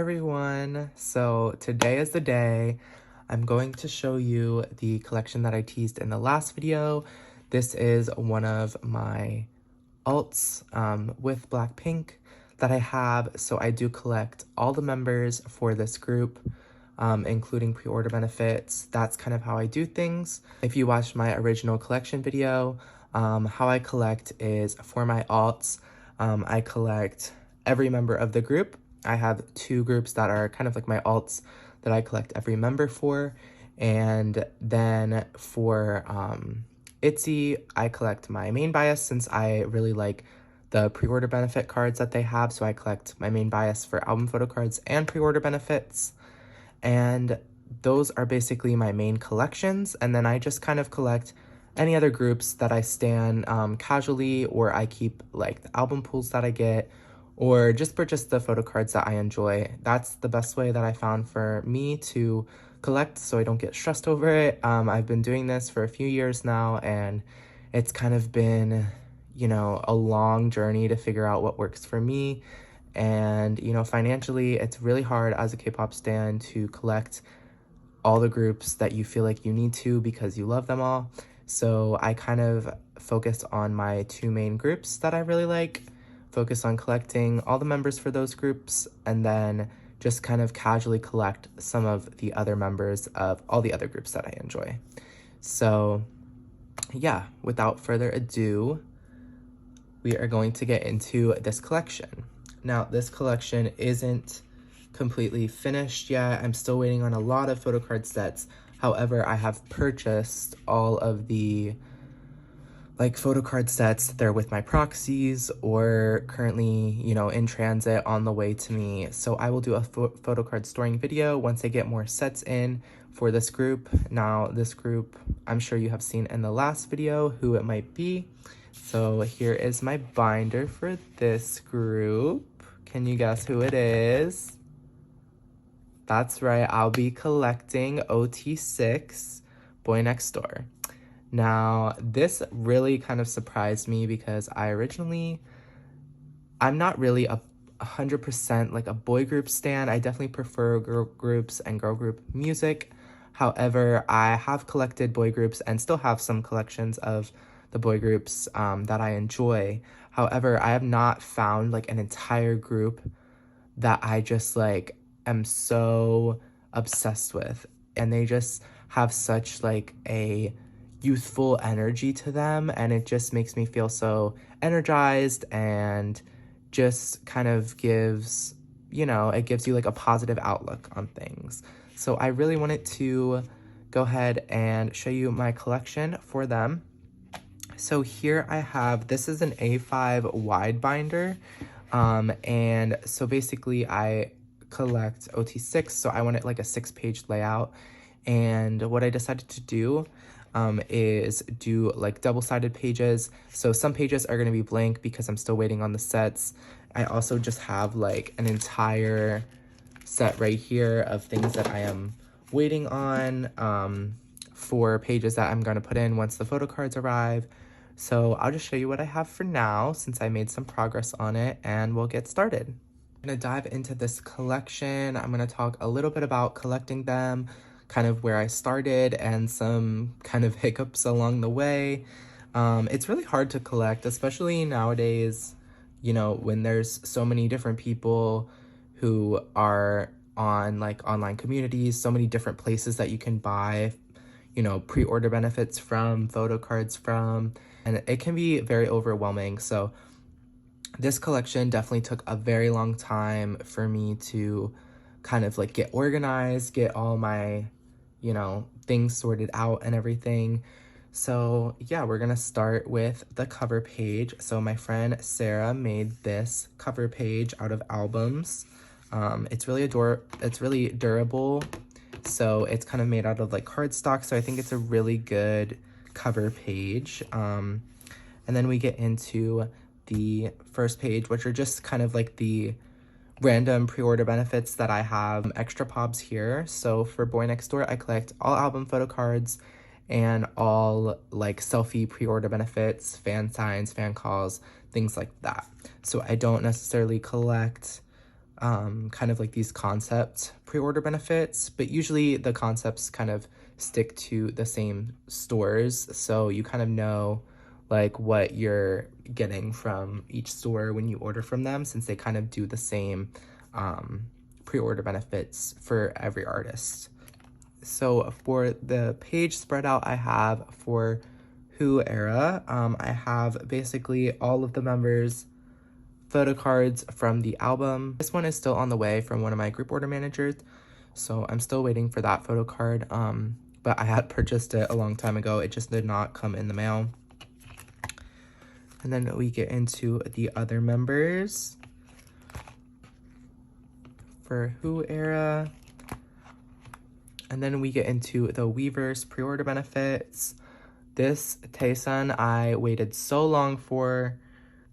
everyone. So today is the day. I'm going to show you the collection that I teased in the last video. This is one of my alts with Blackpink that I have. So I do collect all the members for this group, including pre-order benefits. That's kind of how I do things. If you watched my original collection video, how I collect is for my alts, I collect every member of the group. I have two groups that are kind of like my alts that I collect every member for. And then for ot6, I collect my main bias since I really like the pre-order benefit cards that they have. So I collect my main bias for album photo cards and pre-order benefits. And those are basically my main collections. And then I just kind of collect any other groups that I stan casually, or I keep like the album pools that I get, or just purchase the photo cards that I enjoy. That's the best way that I found for me to collect so I don't get stressed over it. I've been doing this for a few years now, and it's kind of been, you know, a long journey to figure out what works for me. And, you know, financially, it's really hard as a K-pop stan to collect all the groups that you feel like you need to because you love them all. So I kind of focus on my two main groups that I really like, focus on collecting all the members for those groups, and then just kind of casually collect some of the other members of all the other groups that I enjoy. So yeah, without further ado, we are going to get into this collection. Now, this collection isn't completely finished yet. I'm still waiting on a lot of photo card sets. However, I have purchased all of the photo card sets. They're with my proxies or currently, you know, in transit on the way to me. So I will do a photo card storing video once I get more sets in for this group. Now, this group, I'm sure you have seen in the last video who it might be. So here is my binder for this group. Can you guess who it is? That's right, I'll be collecting ot6, Boy Next Door. Now, this really kind of surprised me because I'm not really 100% like a boy group stan. I definitely prefer girl groups and girl group music. However, I have collected boy groups and still have some collections of the boy groups that I enjoy. However, I have not found like an entire group that I just like am so obsessed with, and they just have such like a youthful energy to them, and it just makes me feel so energized and just kind of gives, you know, it gives you like a positive outlook on things. So I really wanted to go ahead and show you my collection for them. So here I have, this is an A5 wide binder, and so basically I collect ot6, so I wanted like a 6-page layout. And what I decided to do is do like double-sided pages. So some pages are going to be blank because I'm still waiting on the sets. I also just have like an entire set right here of things that I am waiting on for pages that I'm going to put in once the photo cards arrive. So I'll just show you what I have for now since I made some progress on it, and we'll get started. I'm going to dive into this collection. I'm going to talk a little bit about collecting them, kind of where I started, and some kind of hiccups along the way. It's really hard to collect, especially nowadays, you know, when there's so many different people who are on like online communities, so many different places that you can buy, you know, pre-order benefits from, photo cards from, and it can be very overwhelming. So this collection definitely took a very long time for me to kind of like get organized, get all my, you know, things sorted out and everything. So yeah, we're gonna start with the cover page. So my friend Sarah made this cover page out of albums. It's really durable. So it's kind of made out of like cardstock. So I think it's a really good cover page. And then we get into the first page, which are just kind of like the random pre-order benefits that I have extra pobs here. So for Boy Next Door, I collect all album photo cards and all like selfie pre-order benefits, fan signs, fan calls, things like that. So I don't necessarily collect kind of like these concept pre-order benefits, but usually the concepts kind of stick to the same stores, so you kind of know like what you're getting from each store when you order from them, since they kind of do the same pre-order benefits for every artist. So for the page spread out I have for Who Era, I have basically all of the members' photo cards from the album. This one is still on the way from one of my group order managers, so I'm still waiting for that photo card, but I had purchased it a long time ago. It just did not come in the mail. And then we get into the other members for Who Era. And then we get into the Weverse pre-order benefits. This Taesun I waited so long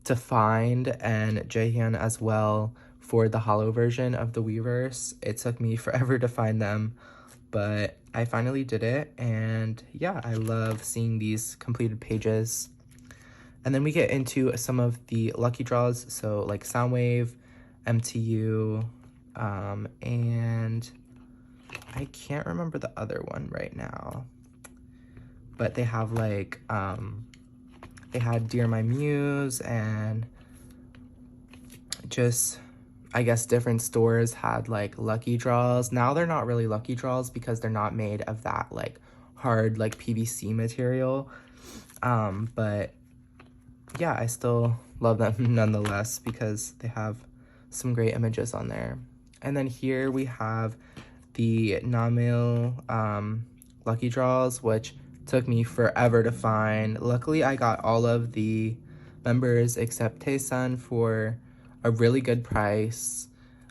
to find, and Jaehyun as well, for the holo version of the Weverse. It took me forever to find them, but I finally did it, and yeah, I love seeing these completed pages. And then we get into some of the lucky draws, so like Soundwave, MTU, and I can't remember the other one right now, but they have like, they had Dear My Muse, and just, I guess different stores had like lucky draws. Now they're not really lucky draws because they're not made of that like hard like PVC material, but yeah, I still love them nonetheless because they have some great images on there. And then here we have the Namil lucky draws, which took me forever to find. Luckily, I got all of the members except Taesun for a really good price.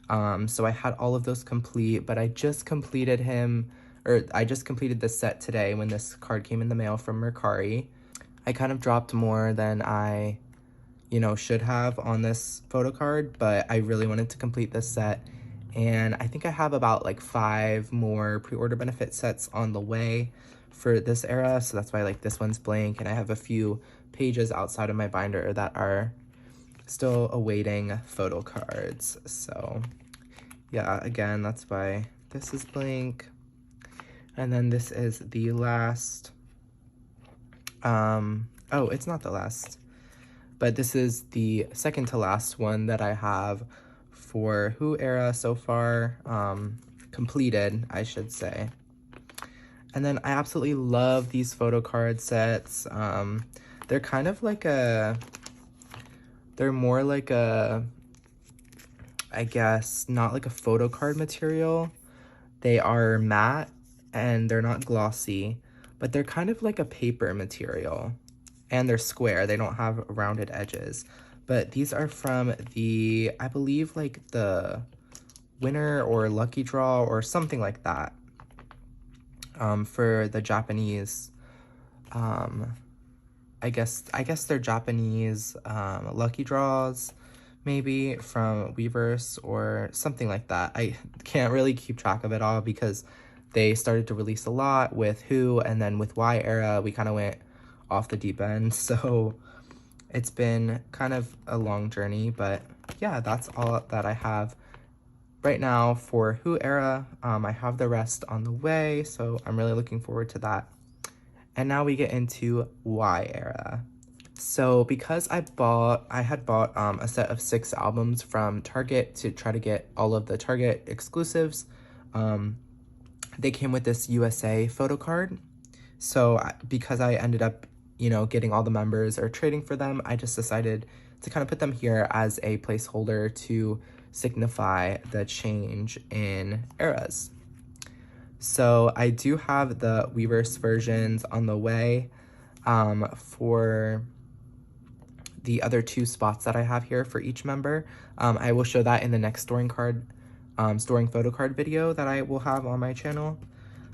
So I had all of those complete, but I just completed the set today when this card came in the mail from Mercari. I kind of dropped more than I, should have on this photo card, but I really wanted to complete this set. And I think I have about like 5 more pre-order benefit sets on the way for this era, so that's why like this one's blank, and I have a few pages outside of my binder that are still awaiting photo cards. So yeah, again, that's why this is blank. And then this is the last, oh, it's not the last, but this is the second to last one that I have for Who Era so far, completed, I should say. And then I absolutely love these photo card sets. They're kind of like they're more like I guess, not like a photo card material. They are matte and they're not glossy, but they're kind of like a paper material. And they're square, they don't have rounded edges. But these are from the, I believe, like the winner or lucky draw or something like that. For the Japanese, I guess they're Japanese lucky draws, maybe from Weverse or something like that. I can't really keep track of it all because they started to release a lot with Who, and then with Y Era we kind of went off the deep end, so it's been kind of a long journey. But yeah, that's all that I have right now for Who Era. I have the rest on the way, so I'm really looking forward to that. And now we get into Y Era. So because I had bought a set of 6 albums from Target to try to get all of the Target exclusives, they came with this USA photo card. So because I ended up, getting all the members or trading for them, I just decided to kind of put them here as a placeholder to signify the change in eras. So I do have the Weverse versions on the way for the other 2 spots that I have here for each member. I will show that in the next storing photo card video that I will have on my channel.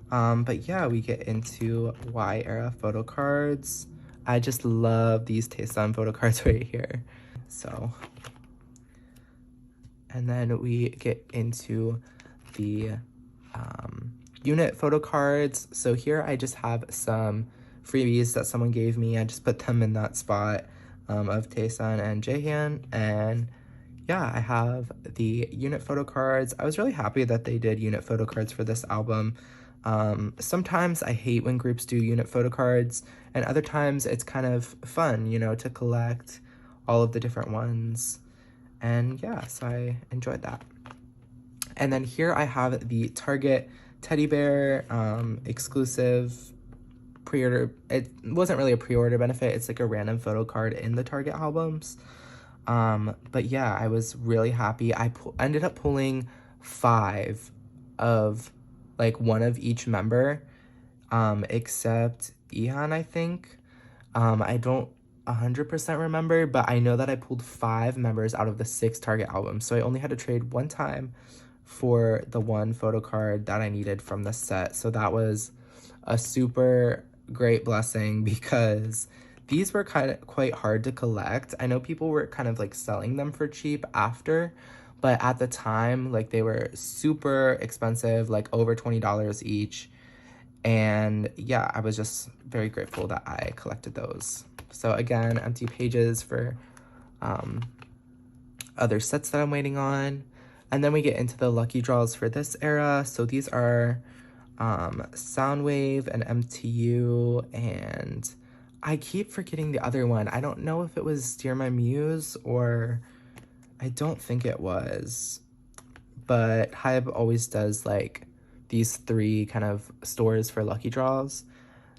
But yeah, we get into Y Era photo cards. I just love these Taesun photo cards right here. So, and then we get into the unit photo cards. So here I just have some freebies that someone gave me. I just put them in that spot of Taesun and Jaehyun, and yeah, I have the unit photo cards. I was really happy that they did unit photo cards for this album. Sometimes I hate when groups do unit photo cards, and other times it's kind of fun, you know, to collect all of the different ones. And yeah, so I enjoyed that. And then here I have the Target teddy bear exclusive pre-order. It wasn't really a pre-order benefit. It's like a random photo card in the Target albums. But yeah, I was really happy. I ended up pulling 5 of like one of each member, except Ihan, I think. I don't 100% remember, but I know that I pulled 5 members out of the 6 Target albums. So I only had to trade one time for the one photo card that I needed from the set. So that was a super great blessing because these were quite hard to collect. I know people were kind of like selling them for cheap after, but at the time, like they were super expensive, like over $20 each. And yeah, I was just very grateful that I collected those. So again, empty pages for other sets that I'm waiting on. And then we get into the lucky draws for this era. So these are Soundwave and MTU, and I keep forgetting the other one. I don't know if it was Steer My Muse, or I don't think it was. But Hybe always does like these 3 kind of stores for lucky draws.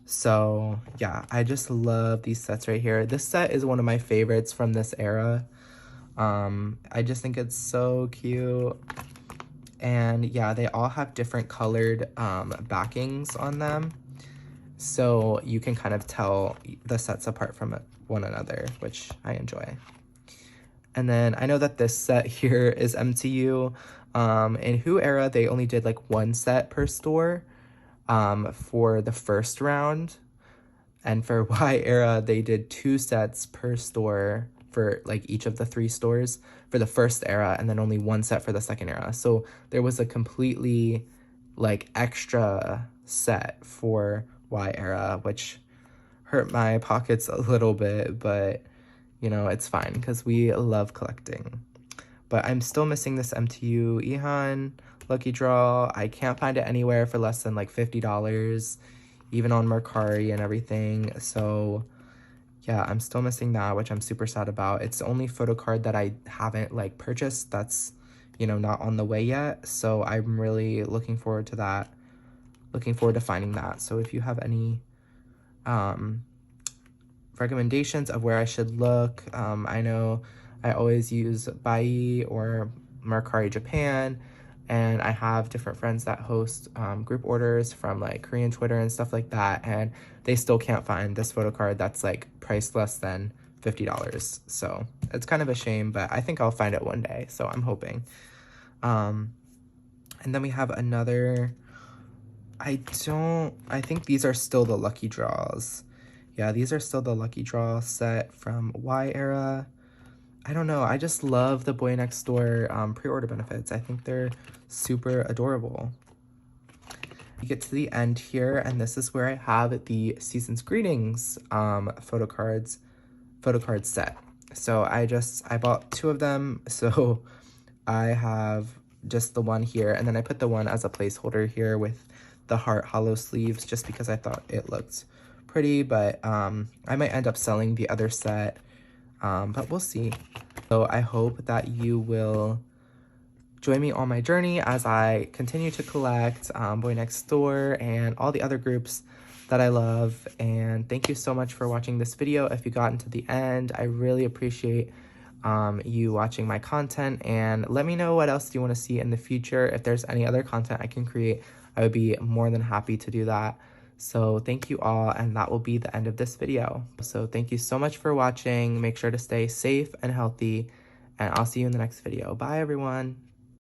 So yeah, I just love these sets right here. This set is one of my favorites from this era. I just think it's so cute. And yeah, they all have different colored backings on them. So you can kind of tell the sets apart from one another, which I enjoy. And then I know that this set here is MTU. In Who era, they only did like 1 set per store for the first round. And for Y era, they did 2 sets per store for like each of the 3 stores for the first era, and then only 1 set for the second era. So there was a completely like extra set for Y era, which hurt my pockets a little bit, but you know, it's fine because we love collecting. But I'm still missing this MTU Ihan lucky draw. I can't find it anywhere for less than like $50, even on Mercari and everything. So yeah, I'm still missing that, which I'm super sad about. It's the only photo card that I haven't like purchased that's, you know, not on the way yet. So I'm really looking forward to that. Looking forward to finding that. So if you have any recommendations of where I should look, I know I always use Bai or Mercari Japan, and I have different friends that host group orders from like Korean Twitter and stuff like that, and they still can't find this photo card that's like priced less than $50. So it's kind of a shame, but I think I'll find it one day, so I'm hoping. And then we have another, I think these are still the lucky draws. Yeah, these are still the lucky draw set from Y era. I don't know, I just love the Boy Next Door pre-order benefits. I think they're super adorable. We get to the end here, and this is where I have the Season's Greetings photo card set. So I bought 2 of them, so I have just the one here, and then I put the one as a placeholder here with the heart hollow sleeves just because I thought it looked pretty, but I might end up selling the other set, but we'll see. So I hope that you will join me on my journey as I continue to collect Boy Next Door and all the other groups that I love. And thank you so much for watching this video. If you got into the end, I really appreciate you watching my content, and let me know what else you want to see in the future. If there's any other content I can create, I would be more than happy to do that. So thank you all, and that will be the end of this video. So thank you so much for watching. Make sure to stay safe and healthy, and I'll see you in the next video. Bye, everyone.